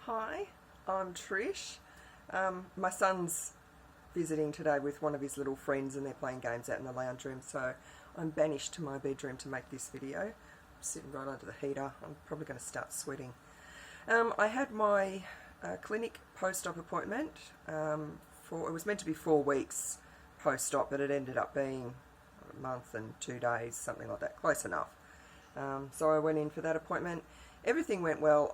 Hi, I'm Trish. My son's visiting today with one of his little friends and they're playing games out in the lounge room, so I'm banished to my bedroom to make this video. I'm sitting right under the heater. I'm probably going to start sweating. I had my clinic post-op appointment it was meant to be 4 weeks post-op, but it ended up being a month and 2 days, something like that, close enough. So I went in for that appointment. Everything went well.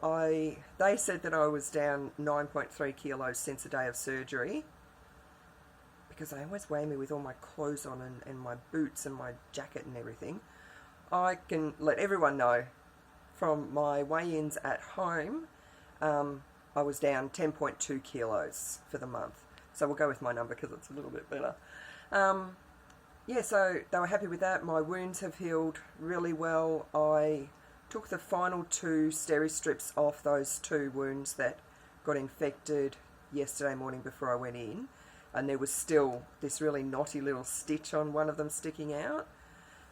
They said that I was down 9.3 kilos since the day of surgery, because they always weigh me with all my clothes on and my boots and my jacket and everything. I can let everyone know from my weigh-ins at home, I was down 10.2 kilos for the month. So we'll go with my number because it's a little bit better. Yeah, so they were happy with that. My wounds have healed really well. I took the final 2 steri strips off those 2 wounds that got infected yesterday morning before I went in, and there was still this really knotty little stitch on one of them sticking out.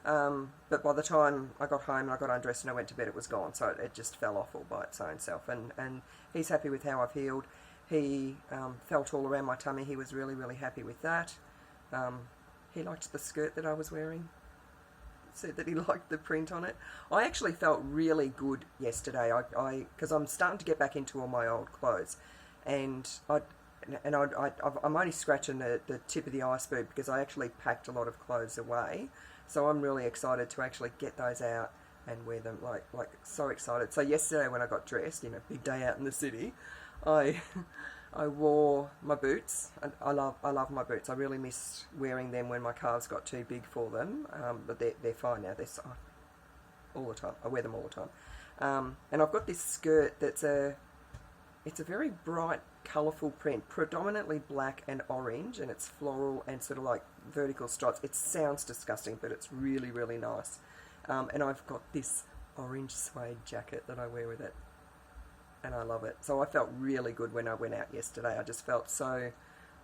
But by the time I got home and I got undressed and I went to bed, it was gone. So it just fell off all by its own self. And he's happy with how I've healed. He felt all around my tummy. He was really, really happy with that. He liked the skirt that I was wearing. Said that he liked the print on it. I actually felt really good yesterday. Because I'm starting to get back into all my old clothes, and I'm only scratching the tip of the iceberg because I actually packed a lot of clothes away. So I'm really excited to actually get those out and wear them. Like so excited. So yesterday when I got dressed, big day out in the city, I wore my boots. I love my boots. I really missed wearing them when my calves got too big for them, but they're fine now. They're all the time. I wear them all the time. And I've got this skirt it's a very bright, colourful print, predominantly black and orange, and it's floral and sort of like vertical stripes. It sounds disgusting, but it's really, really nice. And I've got this orange suede jacket that I wear with it, and I love it. So I felt really good when I went out yesterday. I just felt so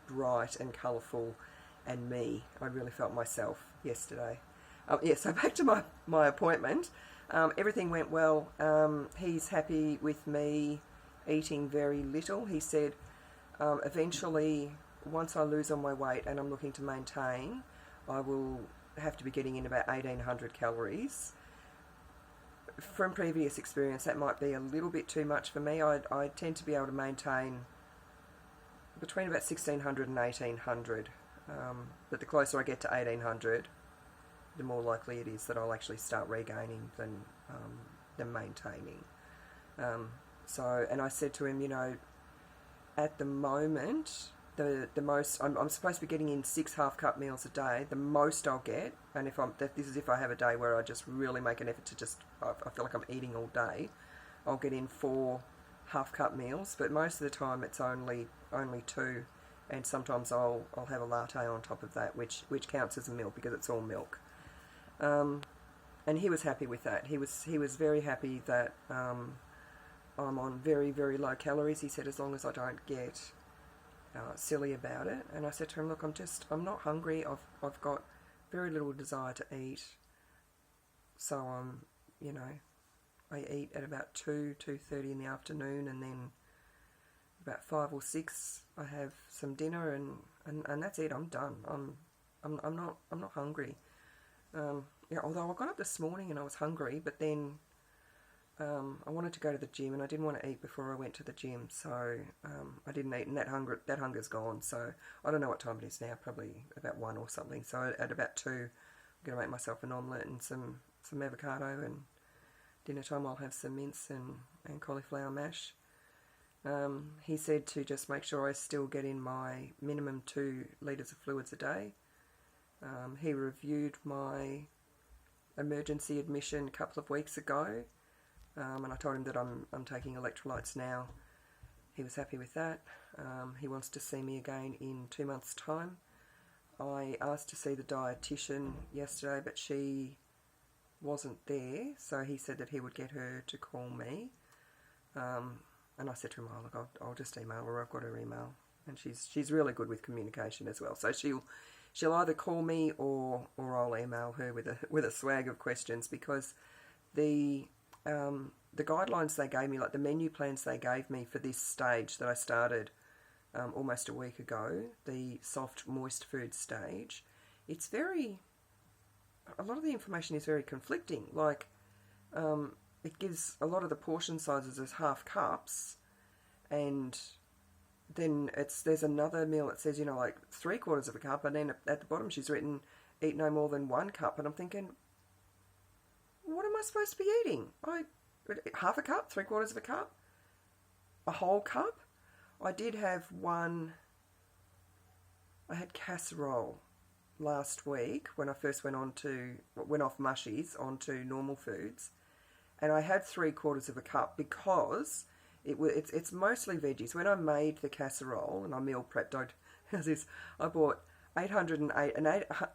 bright and colourful and me. I really felt myself yesterday. Yeah, so back to my appointment. Everything went well. He's happy with me eating very little. He said eventually, once I lose all my weight and I'm looking to maintain, I will have to be getting in about 1,800 calories. From previous experience, that might be a little bit too much for me. I tend to be able to maintain between about 1,600 and 1,800, but the closer I get to 1,800, the more likely it is that I'll actually start regaining than maintaining. And I said to him, at the moment, the most I'm supposed to be getting in 6 half-cup meals a day. The most I'll get, and this is if I have a day where I just really make an effort to I feel like I'm eating all day, I'll get in 4 half-cup meals. But most of the time it's only 2, and sometimes I'll have a latte on top of that, which counts as a meal because it's all milk. And he was happy with that. He was very happy that I'm on very, very low calories. He said as long as I don't get silly about it. And I said to him, look, I'm not hungry. I've got very little desire to eat. So I eat at about 2:30 in the afternoon, and then about 5 or 6 I have some dinner, and that's it. I'm done. I'm not hungry. Although I got up this morning and I was hungry, but then I wanted to go to the gym and I didn't want to eat before I went to the gym, so I didn't eat, and that hunger's gone. So I don't know what time it is now, probably about 1 or something. So at about 2, I'm going to make myself an omelette and some avocado, and dinner time I'll have some mince and cauliflower mash. He said to just make sure I still get in my minimum 2 litres of fluids a day. He reviewed my emergency admission a couple of weeks ago, and I told him that I'm taking electrolytes now. He was happy with that. He wants to see me again in 2 months' time. I asked to see the dietitian yesterday, but she wasn't there, so he said that he would get her to call me. And I said to him, oh, look, I'll just email her. I've got her email, and she's really good with communication as well. So she'll either call me or I'll email her with a swag of questions, because the the guidelines they gave me, like the menu plans they gave me for this stage that I started almost a week ago, the soft moist food stage, it's very, a lot of the information is very conflicting. Like, it gives a lot of the portion sizes as half cups, and then there's another meal that says, like 3/4 of a cup, and then at the bottom she's written, eat no more than 1 cup, and I'm thinking, what am I supposed to be eating? Half a cup, 3/4 of a cup, a whole cup? I did have I had casserole last week when I first went off mushies onto normal foods, and I had 3/4 of a cup because it's mostly veggies. When I made the casserole and I meal prepped, I bought an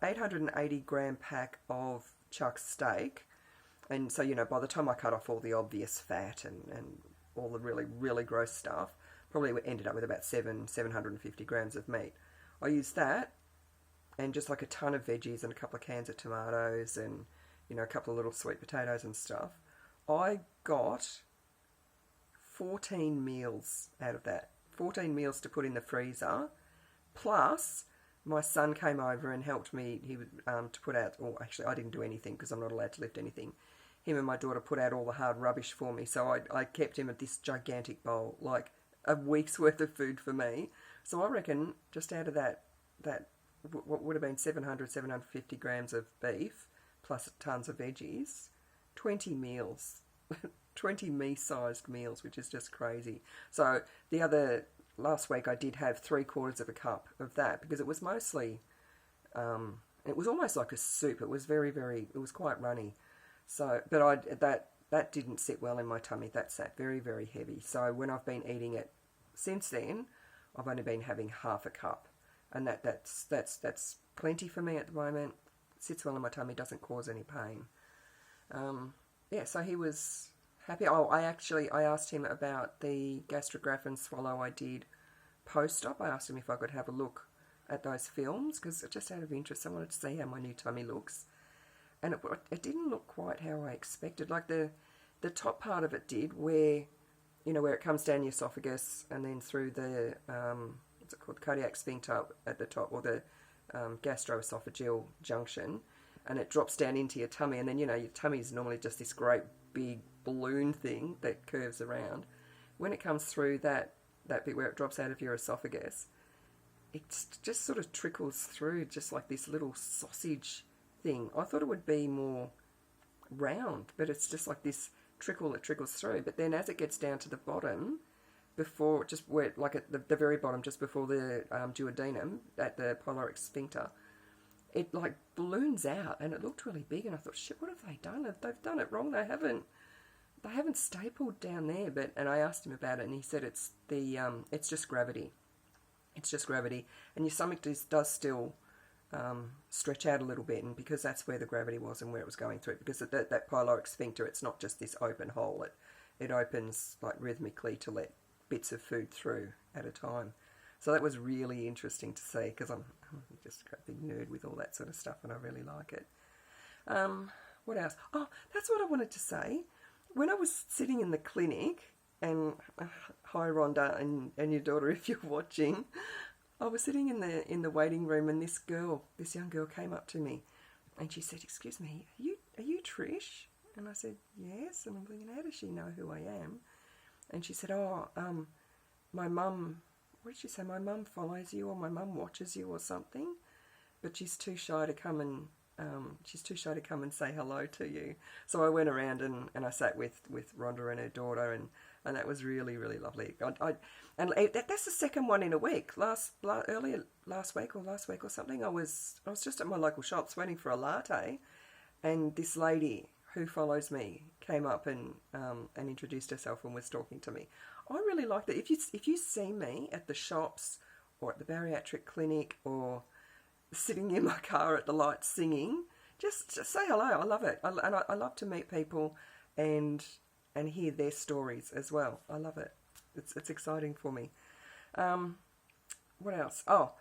880 gram pack of chuck steak, and so by the time I cut off all the obvious fat and all the really, really gross stuff, probably ended up with about 750 grams of meat. I used that and just like a ton of veggies and a couple of cans of tomatoes and a couple of little sweet potatoes and stuff. I got 14 meals out of that. 14 meals to put in the freezer, plus my son came over and helped me. He to put out, or actually I didn't do anything because I'm not allowed to lift anything. Him and my daughter put out all the hard rubbish for me, so I kept him at this gigantic bowl, like a week's worth of food for me. So I reckon just out of that what would have been 750 grams of beef plus tons of veggies, 20 meals, 20 me-sized meals, which is just crazy. So last week I did have 3/4 of a cup of that because it was mostly, it was almost like a soup. It was very, very, it was quite runny. So, but that didn't sit well in my tummy. That sat very, very heavy. So when I've been eating it since then, I've only been having half a cup, and that's plenty for me at the moment. Sits well in my tummy, doesn't cause any pain. So he was happy. Oh, I asked him about the gastrograph and swallow I did post-op. I asked him if I could have a look at those films because just out of interest, I wanted to see how my new tummy looks. And it didn't look quite how I expected. Like the top part of it did, where it comes down your esophagus and then through the what's it called, cardiac sphincter at the top, or the gastroesophageal junction, and it drops down into your tummy, and then your tummy is normally just this great big balloon thing that curves around. When it comes through that bit where it drops out of your esophagus, it just sort of trickles through, just like this little sausage thing. I thought it would be more round, but it's just like this trickle that trickles through. But then as it gets down to the bottom, before, just where, like at the very bottom, just before the duodenum, at the pyloric sphincter, it like balloons out, and it looked really big. And I thought, shit, what have they done? They've done it wrong. They haven't stapled down there. And I asked him about it, and he said it's just gravity. It's just gravity, and your stomach does still stretch out a little bit, and because that's where the gravity was and where it was going through. Because that pyloric sphincter, it's not just this open hole. It opens like rhythmically to let bits of food through at a time. So that was really interesting to see, because I'm just a big nerd with all that sort of stuff, and I really like it. What else? Oh, that's what I wanted to say. When I was sitting in the clinic, and hi Rhonda and your daughter if you're watching, I was sitting in the waiting room, and this young girl came up to me, and she said, "Excuse me, are you Trish?" And I said, "Yes." And I'm thinking, how does she know who I am? And she said, "Oh, my mum," what did she say? "My mum follows you, or my mum watches you, or something, but she's too shy to come and say hello to you." So I went around and I sat with Rhonda and her daughter, and that was really, really lovely. That's the second one in a week. Earlier last week or something, I was just at my local shops waiting for a latte, and this lady who follows me came up and introduced herself and was talking to me. I really like that. If you see me at the shops or at the bariatric clinic or sitting in my car at the lights singing, just say hello. I love it. I love to meet people and hear their stories as well. I love it. It's exciting for me. What else? Oh,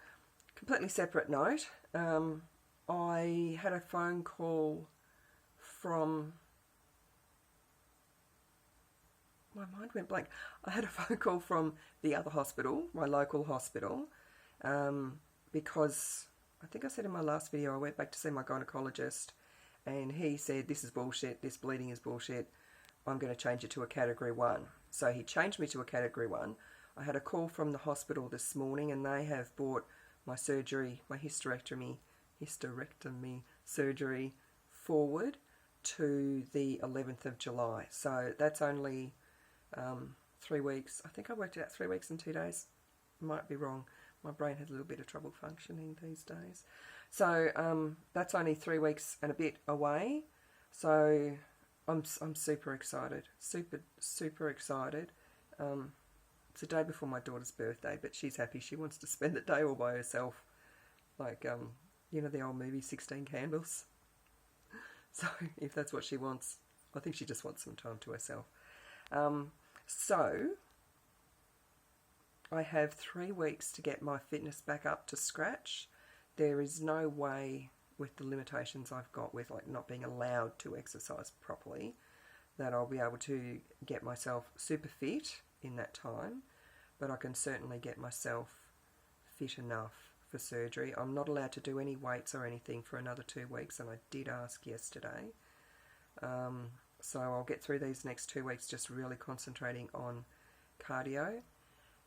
completely separate note. I had a phone call from my mind went blank. I had a phone call from the other hospital, my local hospital, because I think I said in my last video I went back to see my gynecologist and he said, this is bullshit, this bleeding is bullshit, I'm going to change it to a category 1. So he changed me to a category 1. I had a call from the hospital this morning and they have brought my surgery, my hysterectomy surgery forward to the 11th of July. So that's only 3 weeks. I think I worked it out 3 weeks and 2 days. Might be wrong. My brain has a little bit of trouble functioning these days. So that's only 3 weeks and a bit away. So I'm super excited. Super excited. It's the day before my daughter's birthday, but she's happy. She wants to spend the day all by herself. Like, you know the old movie 16 Candles? So if that's what she wants, I think she just wants some time to herself. So I have 3 weeks to get my fitness back up to scratch. There is no way, with the limitations I've got with like not being allowed to exercise properly, that I'll be able to get myself super fit in that time, but I can certainly get myself fit enough for surgery. I'm not allowed to do any weights or anything for another 2 weeks, and I did ask yesterday. So I'll get through these next 2 weeks just really concentrating on cardio,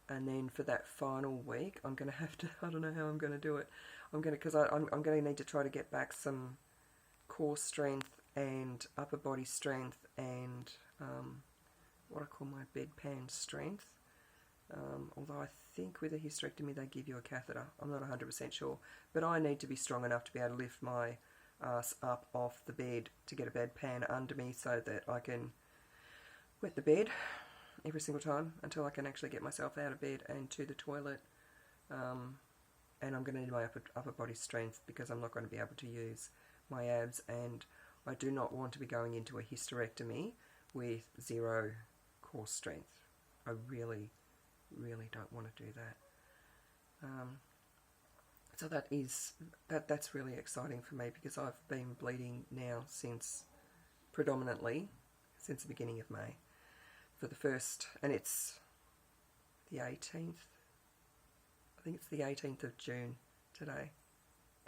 and then for that final week I'm going to have to, I don't know how I'm going to do it, I'm going to need to try to get back some core strength and upper body strength and what I call my bedpan strength. Although I think with a hysterectomy they give you a catheter. I'm not 100% sure. But I need to be strong enough to be able to lift my ass up off the bed to get a bedpan under me so that I can wet the bed every single time until I can actually get myself out of bed and to the toilet. And I'm going to need my upper body strength because I'm not going to be able to use my abs, and I do not want to be going into a hysterectomy with 0 core strength. I really don't want to do that. So that's really exciting for me because I've been bleeding now predominantly since the beginning of May. For the first, and it's the 18th. I think it's the 18th of June today.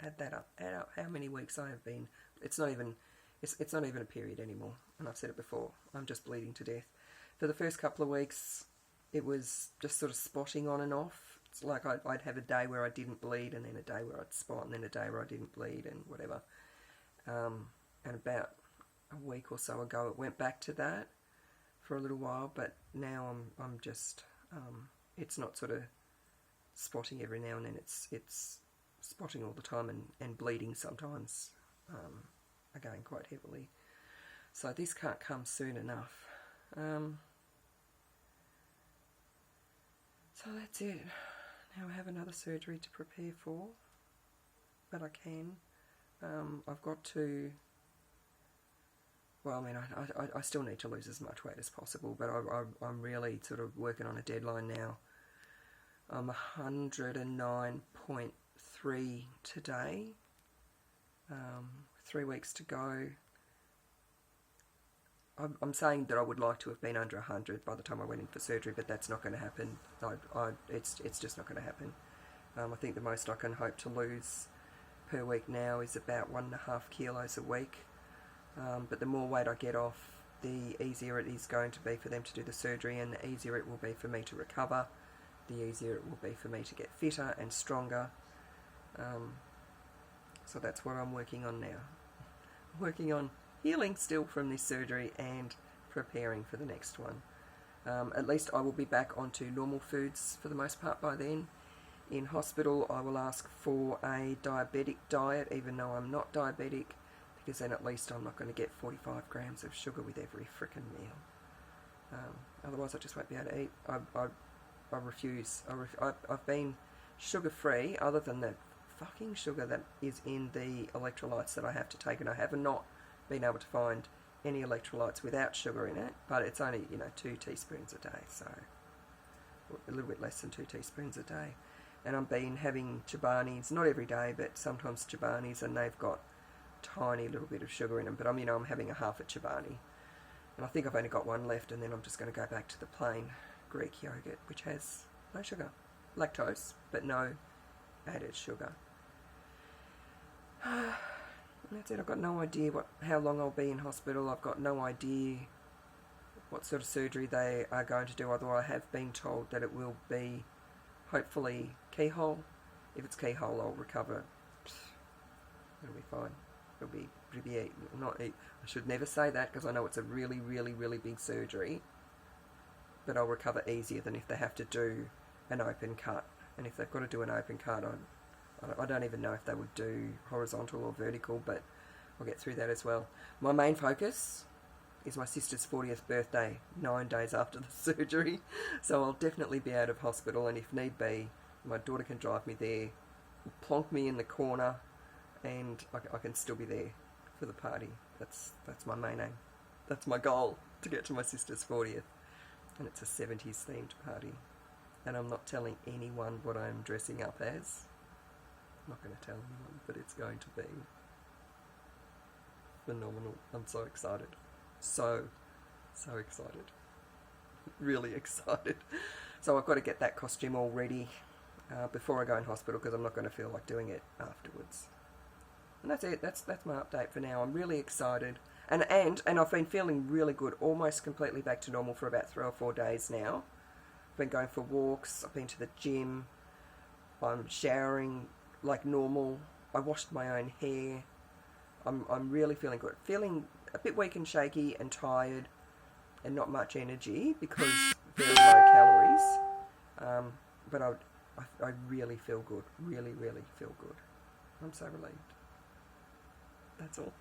Add that up. Add up how many weeks I have been. It's not even a period anymore. And I've said it before. I'm just bleeding to death. For the first couple of weeks, it was just sort of spotting on and off. It's like I'd have a day where I didn't bleed, and then a day where I'd spot, and then a day where I didn't bleed, and whatever. And about a week or so ago, it went back to that for a little while. But now I'm just it's not sort of spotting every now and then. It's spotting all the time and bleeding sometimes again quite heavily. So this can't come soon enough. So that's it. Now I have another surgery to prepare for, but I can. I've got to, well, I mean, I still need to lose as much weight as possible, but I'm really sort of working on a deadline now. I'm 109.3 today, 3 weeks to go. I'm saying that I would like to have been under 100 by the time I went in for surgery, but that's not going to happen. It's just not going to happen. I think the most I can hope to lose per week now is about 1.5 kilos a week. But the more weight I get off, the easier it is going to be for them to do the surgery, and the easier it will be for me to recover. The easier it will be for me to get fitter and stronger. So that's what I'm working on now. I'm working on healing still from this surgery and preparing for the next one. At least I will be back onto normal foods for the most part by then. In hospital I will ask for a diabetic diet, even though I'm not diabetic, because then at least I'm not going to get 45 grams of sugar with every frickin' meal. Otherwise I just won't be able to eat. I refuse. I've been sugar-free, other than the fucking sugar that is in the electrolytes that I have to take, and I have not been able to find any electrolytes without sugar in it, but it's only, 2 teaspoons a day, so a little bit less than 2 teaspoons a day. And I've been having Chabanis, not every day, but sometimes Chabanis, and they've got tiny little bit of sugar in them, but I'm having a half a Chobani. And I think I've only got one left, and then I'm just going to go back to the plain Greek yogurt, which has no sugar. Lactose, but no added sugar. And that's it. I've got no idea how long I'll be in hospital. I've got no idea what sort of surgery they are going to do, although I have been told that it will be, hopefully, keyhole. If it's keyhole, I'll recover. It'll be fine. It'll be I should never say that, because I know it's a really, really, really big surgery, but I'll recover easier than if they have to do an open cut. And if they've got to do an open cut, I don't even know if they would do horizontal or vertical, but I'll get through that as well. My main focus is my sister's 40th birthday, 9 days after the surgery, so I'll definitely be out of hospital, and if need be, my daughter can drive me there, plonk me in the corner, and I can still be there for the party. That's my main aim. That's my goal, to get to my sister's 40th, and it's a 70s themed party, and I'm not telling anyone what I'm dressing up as. I'm not going to tell anyone, but it's going to be phenomenal. I'm so excited. So excited. Really excited. So I've got to get that costume all ready before I go in hospital, because I'm not going to feel like doing it afterwards. And that's it. That's my update for now. I'm really excited. And I've been feeling really good, almost completely back to normal for about 3 or 4 days now. I've been going for walks, I've been to the gym, I'm showering like normal, I washed my own hair. I'm really feeling good. Feeling a bit weak and shaky and tired and not much energy because very low calories. But I really feel good. Really, really feel good. I'm so relieved. That's all.